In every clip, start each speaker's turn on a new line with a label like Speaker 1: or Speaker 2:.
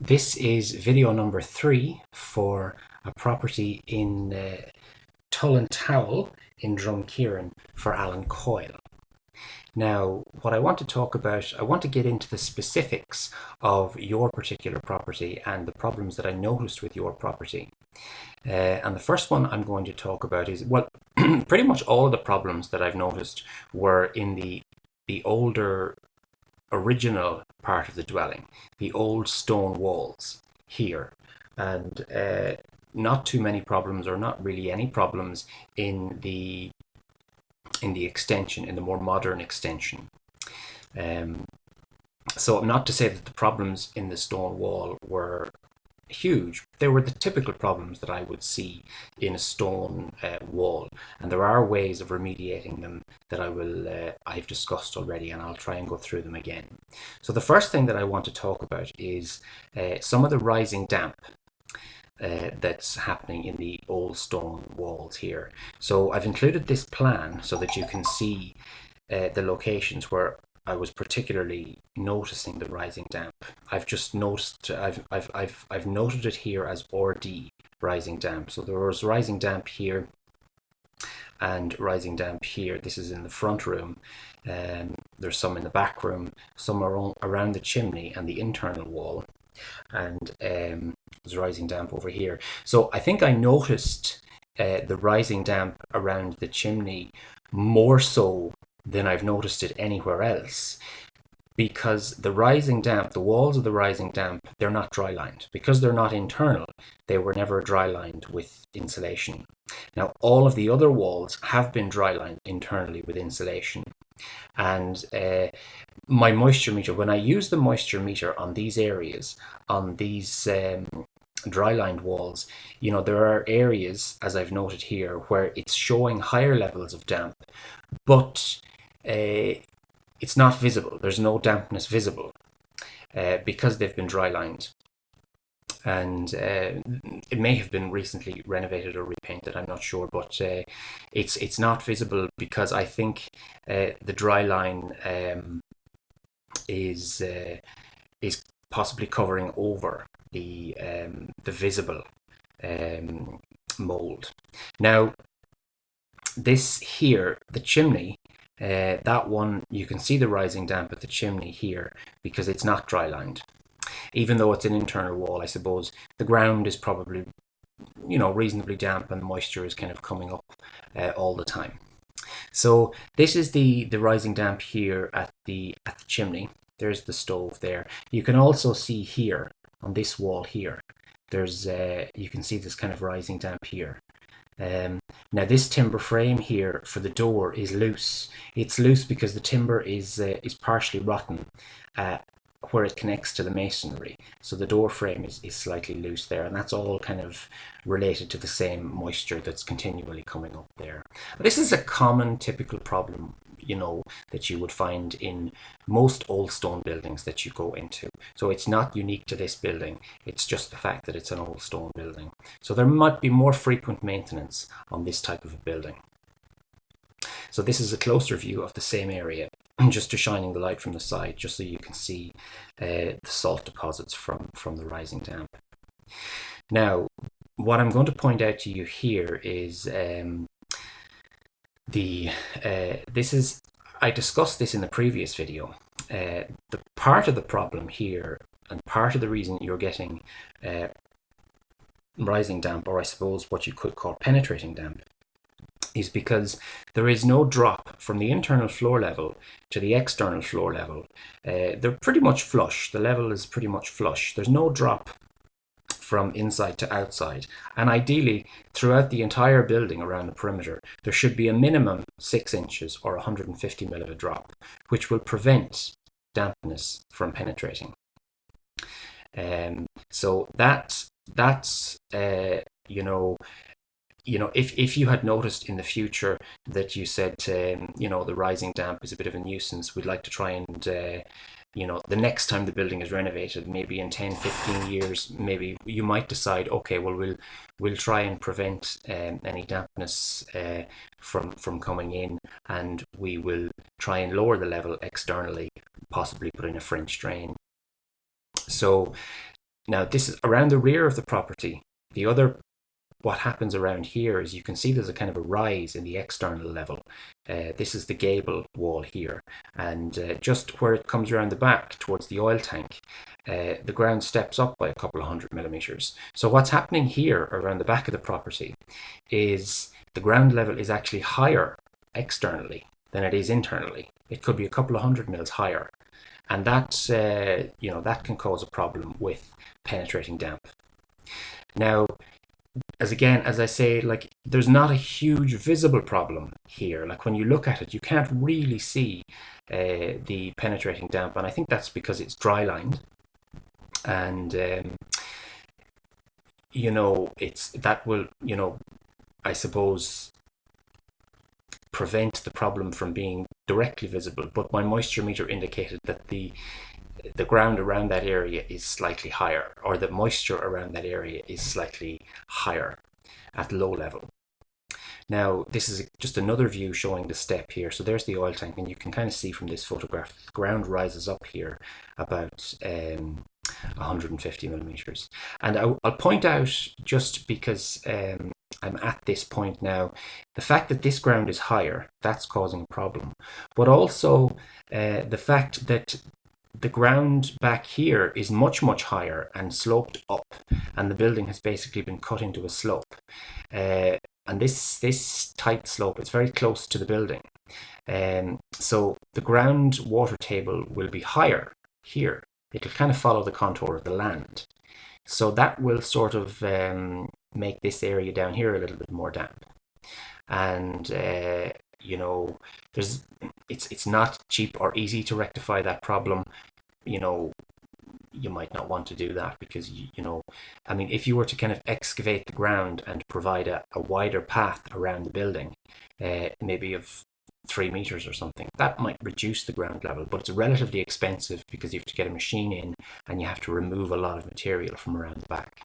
Speaker 1: This is video number 3 for a property in Tullintowell in Drumkeeran for Alan Coyle. Now, what I want to talk about, I want to get into the specifics of your particular property and the problems that I noticed with your property. And the first one I'm going to talk about is, well, pretty much all of the problems that I've noticed were in the older original part of the dwelling, the old stone walls here, and not too many problems, or not really any problems, in the extension, in the more modern extension. So not to say that the problems in the stone wall were huge. They were the typical problems that I would see in a stone wall, and there are ways of remediating them that I've discussed already, and I'll try and go through them again. So the first thing that I want to talk about is some of the rising damp that's happening in the old stone walls here. So I've included this plan so that you can see the locations where I was particularly noticing the rising damp. I've just noticed, I've noted it here as RD, rising damp. So there was rising damp here and rising damp here. This is in the front room. There's some in the back room, some around the chimney and the internal wall, and there's rising damp over here. So I think I noticed the rising damp around the chimney more so than I've noticed it anywhere else, because the rising damp, the walls of the rising damp, they're not dry lined. Because they're not internal, they were never dry lined with insulation. Now, all of the other walls have been dry lined internally with insulation. And my moisture meter, when I use the moisture meter on these areas, on these dry lined walls, there are areas, as I've noted here, where it's showing higher levels of damp, but it's not visible. There's no dampness visible because they've been dry lined. And it may have been recently renovated or repainted, I'm not sure, but it's not visible because I think the dry line is possibly covering over the visible mold. Now, this here, the chimney, that one, you can see the rising damp at the chimney here because it's not dry lined. Even though it's an internal wall, I suppose the ground is probably, reasonably damp, and the moisture is kind of coming up all the time. So this is the rising damp here at the chimney. There's the stove there. You can also see here on this wall here, there's you can see this kind of rising damp here. Now this timber frame here for the door is loose. It's loose because the timber is partially rotten where it connects to the masonry. So the door frame is slightly loose there, and that's all kind of related to the same moisture that's continually coming up there. But this is a common typical problem, that you would find in most old stone buildings that you go into. So it's not unique to this building, it's just the fact that it's an old stone building. So there might be more frequent maintenance on this type of a building. So this is a closer view of the same area, just to shining the light from the side, just so you can see the salt deposits from the rising damp. Now, what I'm going to point out to you here is I discussed this in the previous video. The part of the problem here, and part of the reason you're getting rising damp, or I suppose what you could call penetrating damp, is because there is no drop from the internal floor level to the external floor level. They're pretty much flush. The level is pretty much flush. There's no drop from inside to outside. And ideally, throughout the entire building around the perimeter, there should be a minimum 6 inches or 150 mil of a drop, which will prevent dampness from penetrating. So that's if you had noticed in the future that you said, the rising damp is a bit of a nuisance, we'd like to try and, the next time the building is renovated, maybe in 10, 15 years, maybe you might decide, okay, well, we'll try and prevent any dampness from coming in, and we will try and lower the level externally, possibly put in a French drain. So Now this is around the rear of the property. The other what happens around here is you can see there's a kind of a rise in the external level. This is the gable wall here, and just where it comes around the back towards the oil tank, the ground steps up by a couple of 100 millimeters. So what's happening here around the back of the property is the ground level is actually higher externally than it is internally. It could be a couple of 100 mils higher, and that that can cause a problem with penetrating damp. Now, as I say, like, there's not a huge visible problem here. Like, when you look at it, you can't really see the penetrating damp, and I think that's because it's dry lined, and that will, I suppose, prevent the problem from being directly visible. But my moisture meter indicated that the ground around that area is slightly higher, or the moisture around that area is slightly higher at low level. Now, this is just another view showing the step here. So there's the oil tank, and you can kind of see from this photograph, the ground rises up here about 150 millimeters. And I'll point out, just because I'm at this point now, the fact that this ground is higher, that's causing a problem. But also the fact that the ground back here is much, much higher and sloped up, and the building has basically been cut into a slope. And this tight slope, it's very close to the building. So the ground water table will be higher here. It'll kind of follow the contour of the land. So that will sort of make this area down here a little bit more damp. And it's not cheap or easy to rectify that problem. You might not want to do that, because I mean, if you were to kind of excavate the ground and provide a wider path around the building, maybe of 3 meters or something, that might reduce the ground level, but it's relatively expensive because you have to get a machine in and you have to remove a lot of material from around the back.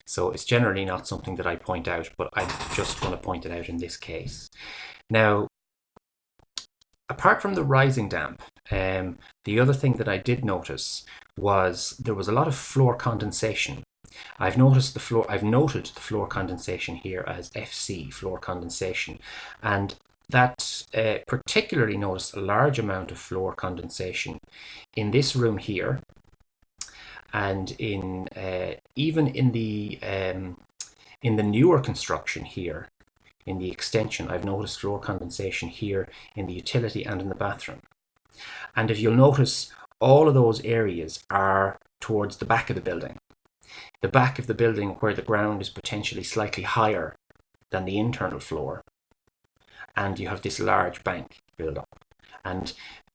Speaker 1: So it's generally not something that I point out, but I just want to point it out in this case. Now, apart from the rising damp, the other thing that I did notice was there was a lot of floor condensation. I've noted the floor condensation here as FC, floor condensation, and that particularly noticed a large amount of floor condensation in this room here, and in even in the newer construction here, in the extension, I've noticed floor condensation here in the utility and in the bathroom. And if you'll notice, all of those areas are towards the back of the building. The back of the building, where the ground is potentially slightly higher than the internal floor, and you have this large bank build up, and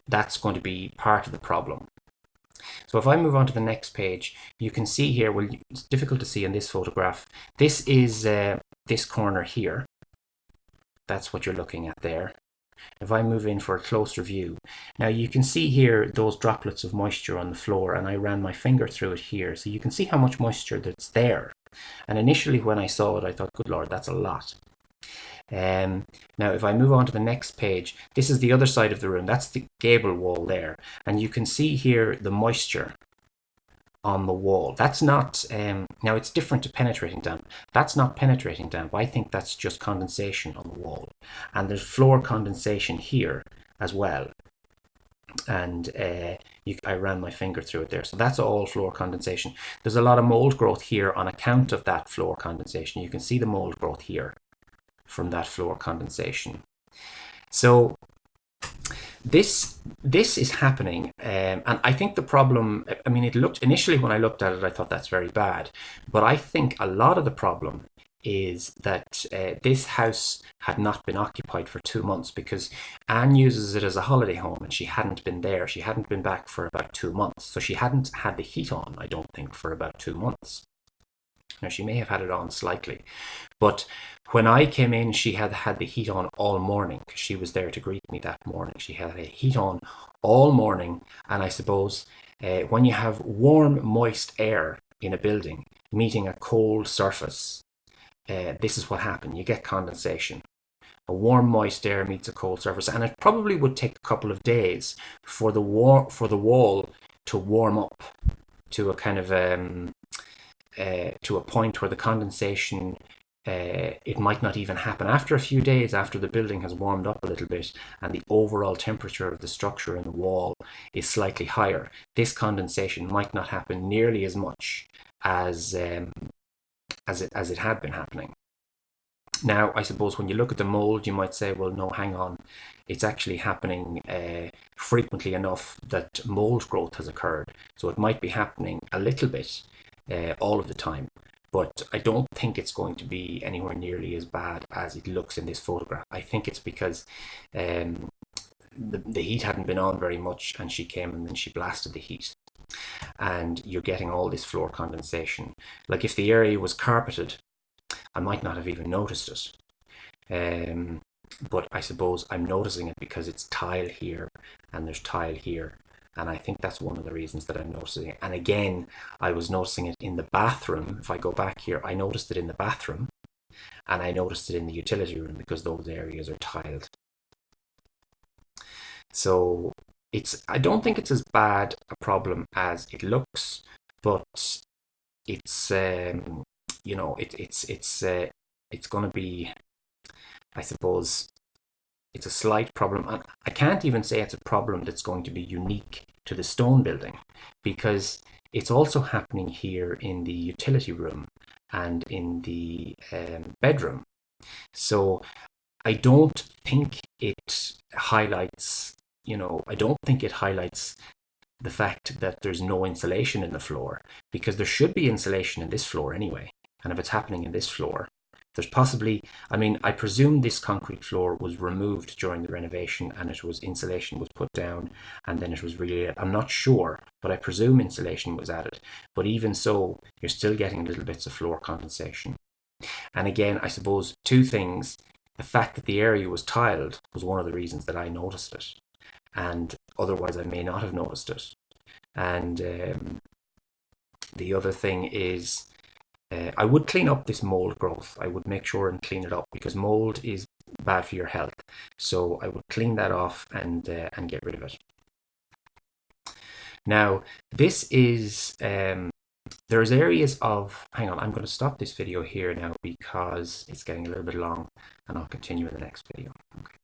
Speaker 1: that's going to be part of the problem. So if I move on to the next page, you can see here, well, it's difficult to see in this photograph, this is this corner here. That's what you're looking at there. If I move in for a closer view, now you can see here those droplets of moisture on the floor, and I ran my finger through it here, so you can see how much moisture that's there. And initially when I saw it, I thought, good Lord, that's a lot. Now if I move on to the next page, this is the other side of the room. That's the gable wall there, and you can see here the moisture on the wall. That's not now it's different to penetrating damp. That's not penetrating damp. I think that's just condensation on the wall, and there's floor condensation here as well, and I ran my finger through it there, so that's all floor condensation. There's a lot of mold growth here on account of that floor condensation. You can see the mold growth here from that floor condensation. So this is happening, and I think the problem, I mean, it looked initially, when I looked at it, I thought that's very bad, but I think a lot of the problem is that this house had not been occupied for 2 months, because Anne uses it as a holiday home, and she hadn't been there. She hadn't been back for about 2 months, so she hadn't had the heat on, I don't think, for about 2 months. Now, she may have had it on slightly, but when I came in, she had had the heat on all morning, because she was there to greet me that morning. She had a heat on all morning, and I suppose when you have warm, moist air in a building meeting a cold surface, this is what happened. You get condensation. A warm, moist air meets a cold surface, and it probably would take a couple of days for the wall to warm up to a kind of to a point where the condensation, it might not even happen after a few days after the building has warmed up a little bit and the overall temperature of the structure in the wall is slightly higher. This condensation might not happen nearly as much as it had been happening. Now, I suppose when you look at the mold, you might say, well, no, hang on. It's actually happening frequently enough that mold growth has occurred. So it might be happening a little bit all of the time. But I don't think it's going to be anywhere nearly as bad as it looks in this photograph. I think it's because the heat hadn't been on very much, and she came and then she blasted the heat. And you're getting all this floor condensation. Like if the area was carpeted, I might not have even noticed it. But I suppose I'm noticing it because it's tile here and there's tile here. And I think that's one of the reasons that I'm noticing it. And again, I was noticing it in the bathroom. If I go back here, I noticed it in the bathroom and I noticed it in the utility room because those areas are tiled. So I don't think it's as bad a problem as it looks, but it's you know, it's going to be, I suppose, it's a slight problem. And I can't even say it's a problem that's going to be unique to the stone building, because it's also happening here in the utility room and in the bedroom. So I don't think it highlights, I don't think it highlights the fact that there's no insulation in the floor, because there should be insulation in this floor anyway. And if it's happening in this floor, there's possibly, I presume this concrete floor was removed during the renovation and insulation was put down and then it was relaid. I'm not sure, but I presume insulation was added. But even so, you're still getting little bits of floor condensation. And again, I suppose two things. The fact that the area was tiled was one of the reasons that I noticed it. And otherwise I may not have noticed it. And the other thing is, I would clean up this mold growth. I would make sure and clean it up, because mold is bad for your health. So I would clean that off and get rid of it. Now, this is, there's areas of, hang on, I'm going to stop this video here now because it's getting a little bit long, and I'll continue in the next video. Okay.